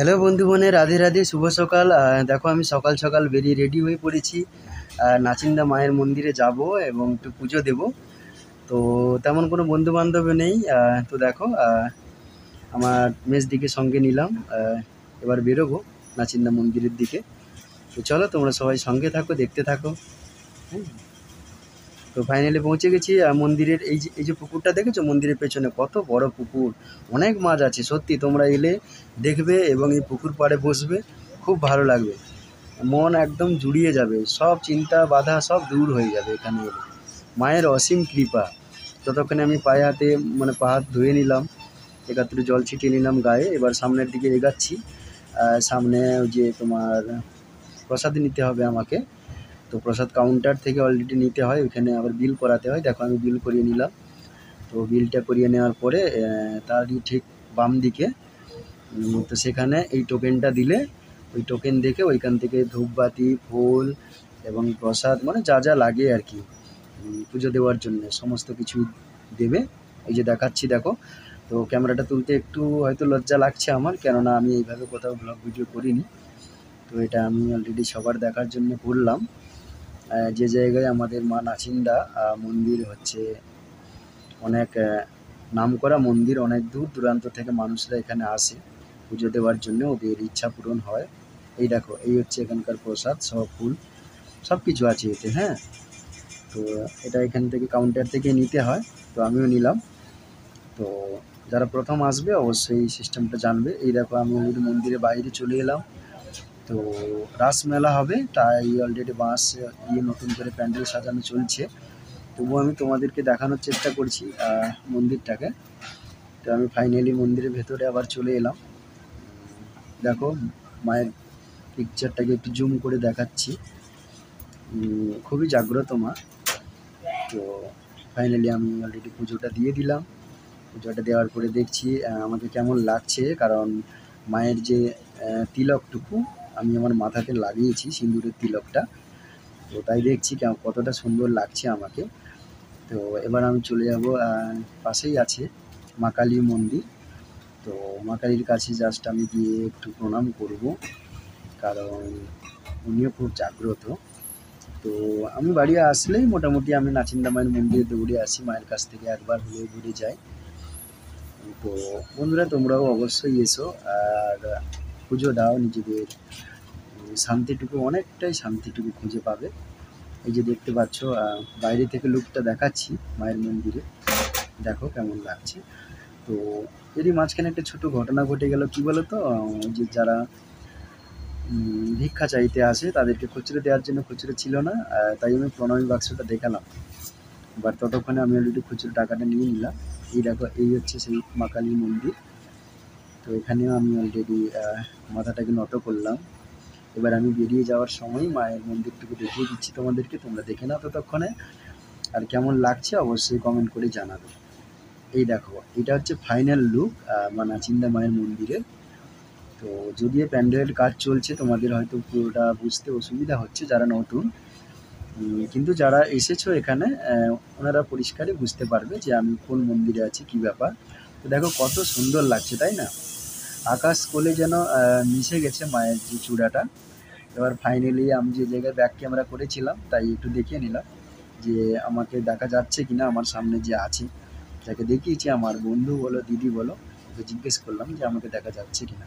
Hello বন্ধুগণের Radhe Radhe, শুভ সকাল। দেখো আমি সকাল সকাল বেরিয়ে রেডি হয়ে পড়েছি। নাচিন্দা মায়ের মন্দিরে যাব এবং একটু পুজো দেব। তো তেমন কোনো বন্ধু বান্ধব নেই। তো দেখো আমার মেজদিকে সঙ্গে নিলাম। এবার বেরোবো নাচিন্দা মন্দিরের দিকে। তো চলো তোমরা সবাই সঙ্গে থাকো, দেখতে থাকো। হুম। তো ফাইনালি পৌঁছে গেছি মন্দিরের। এই যে পুকুরটা দেখেছো মন্দিরের পেছনে, কত বড় পুকুর, অনেক মাছ আছে। সত্যি তোমরা এলে দেখবে এবং এই পুকুর পাড়ে বসবে, খুব ভালো লাগবে। মন একদম জুড়িয়ে যাবে, সব চিন্তা বাধা সব দূর হয়ে যাবে এখানে এলে। মায়ের অসীম কৃপা। ততক্ষণে আমি পায়ে হাতে পা হাত ধুয়ে নিলাম, একাত্তরে জল ছিটিয়ে নিলাম গায়ে। এবার সামনের দিকে এগাচ্ছি। সামনে ওই যে তোমার প্রসাদ নিতে হবে আমাকে। তো প্রসাদ কাউন্টার থেকে অলরেডি নিতে হয়, ওইখানে আবার বিল করাতে হয়। দেখো আমি বিল করিয়ে নিলাম। তো বিলটা করিয়ে নেওয়ার পরে তারই ঠিক বাম দিকে তো সেখানে এই টোকেনটা দিলে, ওই টোকেন দেখে ওইখান থেকে ধূপবাতি, ফুল এবং প্রসাদ যা যা লাগে আর কি পুজো দেওয়ার জন্য সমস্ত কিছুই দেবে। এই যে দেখাচ্ছি দেখো। তো ক্যামেরাটা তুলতে একটু হয়তো লজ্জা লাগছে আমার, কেননা আমি এইভাবে কোথাও ব্লগ ভিডিও করিনি। তো এটা আমি অলরেডি সবার দেখার জন্য করলাম। যে জায়গায় আমাদের মা নাচিন্দা মন্দির হচ্ছে, অনেক নামকরা মন্দির, অনেক দূর দূরান্ত থেকে মানুষরা এখানে আসে পুজো দেওয়ার জন্য, ওদের ইচ্ছা পূরণ হয়। এই দেখো, এই হচ্ছে এখানকার প্রসাদ, সব ফুল সব কিছু আছে এতে। হ্যাঁ, তো এটা এখান থেকে কাউন্টার থেকে নিতে হয়। তো আমিও নিলাম। তো যারা প্রথম আসবে অবশ্যই এই সিস্টেমটা জানবে। এই দেখো আমি অলরেডি মন্দিরের বাইরে চলে এলাম। তো রাসমেলা হবে, তাই অলরেডি বাঁশ দিয়ে নতুন করে প্যান্ডেল সাজানো চলছে। তবুও আমি তোমাদেরকে দেখানোর চেষ্টা করছি মন্দিরটাকে। তো আমি ফাইনালি মন্দিরের ভেতরে আবার চলে এলাম। দেখো মায়ের পিকচারটাকে একটু জুম করে দেখাচ্ছি। খুবই জাগ্রত মা। তো ফাইনালি আমি অলরেডি পুজোটা দিয়ে দিলাম। পুজোটা দেওয়ার পরে দেখছি আমাকে কেমন লাগছে, কারণ মায়ের যে তিলকটুকু আমি আমার মাথাতে লাগিয়েছি, সিঁদুরের তিলকটা। তো তাই দেখছি কতটা সুন্দর লাগছে আমাকে। তো এবার আমি চলে যাব, পাশেই আছে মা কালীর মন্দির। তো মা কালীর কাছে জাস্ট আমি গিয়ে একটু প্রণাম করব, কারণ উনিও খুব জাগ্রত। তো আমি বাড়ি আসলেই মোটামুটি আমি নাচিন্দা মায়ের মন্দিরে দৌড়ে আসি, মায়ের কাছ থেকে একবার হলেও ঘুরে যাই। তো বন্ধুরা তোমরাও অবশ্যই এসো আর পুজো দাও, নিজেদের শান্তিটুকু, অনেকটাই শান্তিটুকু খুঁজে পাবে। এই যে দেখতে পাচ্ছ বাইরে থেকে লুকটা দেখাচ্ছি মায়ের মন্দিরে, দেখো কেমন লাগছে। তো এরই মাঝখানে একটা ছোট ঘটনা ঘটে গেল, কি বলো তো, যে যারা ভিক্ষা চাইতে আসে তাদেরকে খুচরো দেওয়ার জন্য খুচরো ছিল না, তাই আমি প্রণামী বাক্সটা দেখালাম। এবার ততক্ষণে আমি অলরেডি খুচরো টাকাটা নিয়ে নিলাম। এই দেখো, এই হচ্ছে সেই মা কালীর মন্দির। তো এখানেও আমি অলরেডি মাথাটাকে নত করলাম। এবার আমি বেরিয়ে যাওয়ার সময় মায়ের মন্দিরটুকু দেখিয়ে দিচ্ছি তোমাদেরকে, তোমরা দেখে নাও ততক্ষণে। আর কেমন লাগছে অবশ্যই কমেন্ট করে জানাবে। এই দেখো, এটা হচ্ছে ফাইনাল লুক মা নাচিন্দা মায়ের মন্দিরের। তো যদিও প্যান্ডেলের কাজ চলছে, তোমাদের হয়তো পুরোটা বুঝতে অসুবিধা হচ্ছে যারা নতুন, কিন্তু যারা এসেছো এখানে ওনারা পরিষ্কারই বুঝতে পারবে যে আমি কোন মন্দিরে আছি, কী ব্যাপার। তো দেখো কত সুন্দর লাগছে, তাই না? আকাশ কোলে যেন মিশে গেছে মায়ের যে চূড়াটা। এবার ফাইনালি আমি যে জায়গায় ব্যাক ক্যামেরা করেছিলাম তাই একটু দেখিয়ে নিলাম যে আমাকে দেখা যাচ্ছে কিনা। আমার সামনে যে আছে, যাকে দেখিয়েছি, আমার বন্ধু বলো দিদি বলো, ওকে জিজ্ঞেস করলাম যে আমাকে দেখা যাচ্ছে কিনা।